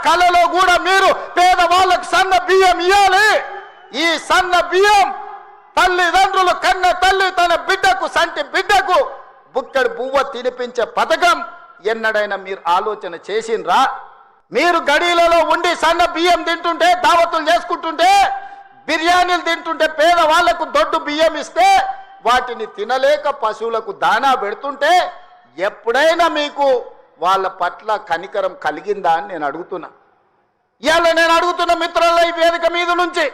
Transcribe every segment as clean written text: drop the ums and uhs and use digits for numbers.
కలలో కూడా మీరు పేదవాళ్ళకు సన్న బియ్యం ఇవ్వాలి. ఈ సన్న బియ్యం తల్లిదండ్రులు కన్న తల్లి తన బిడ్డకు సంటి బిడ్డకు బుక్కడి బువ్వ తినిపించే పథకం ఎన్నడైనా మీరు ఆలోచన చేసిండ్రా? మీరు గడీలలో ఉండి సన్న బియ్యం తింటుంటే, దావతులు చేసుకుంటుంటే, బిర్యానీలు తింటుంటే, పేదవాళ్లకు దొడ్డు బియ్యం ఇస్తే వాటిని తినలేక పశువులకు దానా పెడుతుంటే ఎప్పుడైనా మీకు వాళ్ళ పట్ల కనికరం కలిగిందా అని నేను అడుగుతున్నా. ఇవాళ నేను అడుగుతున్న మిత్రుల ఈ వేదిక మీద నుంచి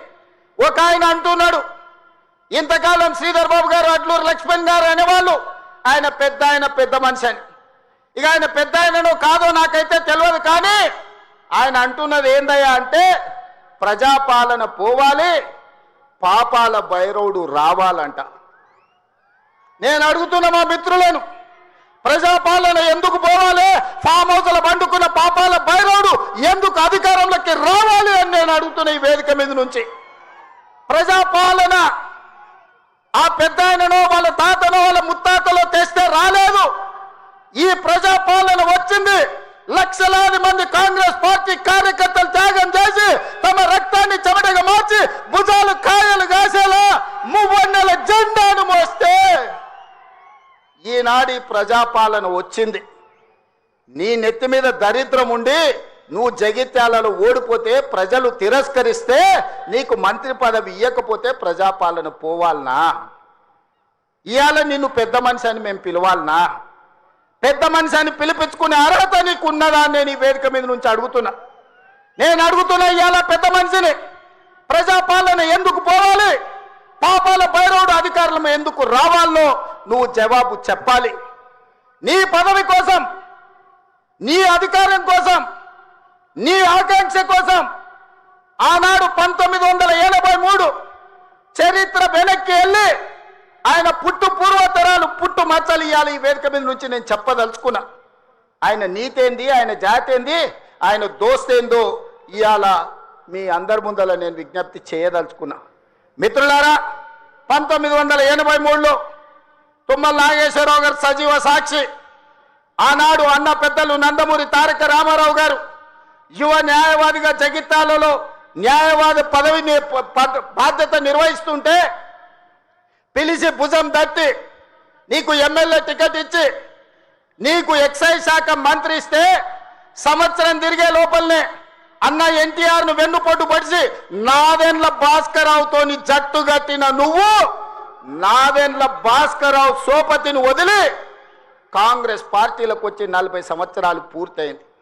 ఒక ఆయన అంటున్నాడు, ఇంతకాలం శ్రీధర్ బాబు గారు, అడ్లూరు లక్ష్మణ్ గారు అనేవాళ్ళు ఆయన పెద్ద మనిషి అని. ఇక ఆయన పెద్ద ఆయననో కాదో నాకైతే తెలియదు, కానీ ఆయన అంటున్నది ఏందయ్యా అంటే ప్రజాపాలన పోవాలి, పాపాల భైరవుడు రావాలంట. నేను అడుగుతున్న మా మిత్రులను, ప్రజాపాలన ఎందుకు పోవాలి? ఫామ్ హౌస్ల పండుకున్న పాపాల భైరవుడు ఎందుకు అధికారంలోకి రావాలి అని నేను అడుగుతున్న ఈ వేదిక మీద నుంచి. ప్రజాపాలన ఆ పెద్ద ఆయననో వాళ్ళ తాతనో వాళ్ళ ముత్తాతలో తెస్తే రాలేదు. ఈ ప్రజాపాలన వచ్చింది లక్షలాది మంది కాంగ్రెస్ పార్టీ కార్యకర్తలు త్యాగం చేసి తమ రక్తాన్ని చెమటగా మార్చి భుజాలు కాయలు కాసేలా మువ్వన్నెల జెండాను మోస్తే ఈనాడు ప్రజాపాలన వచ్చింది. నీ నెత్తి మీద దరిద్రం ఉండి నువ్వు జగిత్యాలలో ఓడిపోతే, ప్రజలు తిరస్కరిస్తే, నీకు మంత్రి పదవి ఇవ్వకపోతే ప్రజాపాలన పోవాలనా? ఇవాళ నిన్ను పెద్ద మనిషి అని మేము పిలవాలనా? పెద్ద మనిషి అని పిలిపించుకునే అర్హత నీకు ఉన్నదా అని నేను ఈ వేదిక మీద నుంచి అడుగుతున్నా. నేను అడుగుతున్నా, ఇవాళ పెద్ద మనిషిని ప్రజాపాలన ఎందుకు పోవాలి, పాపాల భైరవుడు అధికారులం ఎందుకు రావాలో నువ్వు జవాబు చెప్పాలి. నీ పదవి కోసం, నీ అధికారం కోసం, నీ ఆకాంక్ష కోసం ఆనాడు 1983 చరిత్ర వెనక్కి వెళ్ళి ఆయన పూర్వతరాలు పుట్టు మచ్చలు ఇవ్వాలి. ఈ వేదిక మీద నుంచి నేను చెప్పదలుచుకున్నా. ఆయన నీతేంది, ఆయన జాతేంది, ఆయన దోస్తేందో ఇవాళ మీ అందరి ముందర నేను విజ్ఞప్తి చేయదలుచుకున్నా. మిత్రులారా, 1983లో తుమ్మల నాగేశ్వరరావు గారు సజీవ సాక్షి. ఆనాడు అన్న పెద్దలు నందమూరి తారక రామారావు గారు యువ న్యాయవాదిగా జగిత్యాలలో న్యాయవాది పదవిని బాధ్యత నిర్వహిస్తుంటే పిలిచి భుజం తట్టి నీకు ఎమ్మెల్యే టికెట్ ఇచ్చి నీకు ఎక్సైజ్ శాఖ మంత్రి ఇస్తే సంవత్సరం తిరిగే లోపలనే అన్న ఎన్టీఆర్ను వెన్నుపోటు పడిచి నాదెండ్ల భాస్కరరావుతో జట్టు కట్టిన నువ్వు నాదెండ్ల భాస్కరరావు సోపతిని వదిలి కాంగ్రెస్ పార్టీలకు వచ్చి 40 సంవత్సరాలు పూర్తయింది.